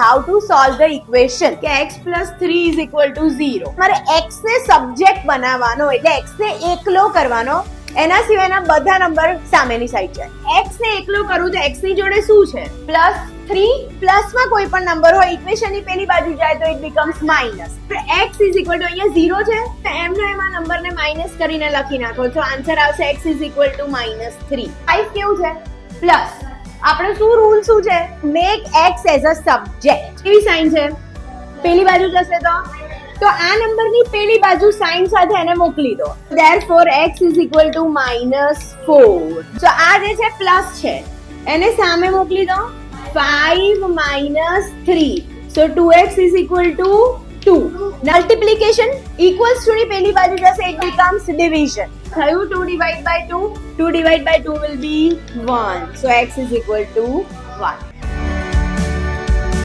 How to solve the equation કે x + 3 = 0. મારે x ને સબ્જેક્ટ બનાવવાનો એટલે x ને એકલો કરવાનો, એના સિવાયના બધા નંબર સામેની સાઈડ છે. x ને એકલો કરું તો x ની જોડે શું છે? +3. પ્લસમાં કોઈ પણ નંબર હોય ઇક્વેશનની પેલી બાજુ જાય તો ઇટ બીકમ્સ માઇનસ. x = અહીંયા 0 છે તો એમનો એમાં નંબરને માઇનસ કરીને લખી નાખો તો આન્સર આવશે x = -3. 5 કેવું છે? પ્લસ. આપણે શું રૂલ શું છે? Make x as a subject. કેવી સાઈન છે? પેલી બાજુ જશે તો આ નંબરની પેલી બાજુ સાઈન સાથે એને મોકલી દો. Therefore x = -4. તો આ જે છે પ્લસ છે એને સામે મોકલી દો. 5 - 3. So 2x = 2. Multiplication equals to ની પેલી બાજુ જશે it becomes division. થયું 2 / 2. 2 / 2 will be 1. So x = 1.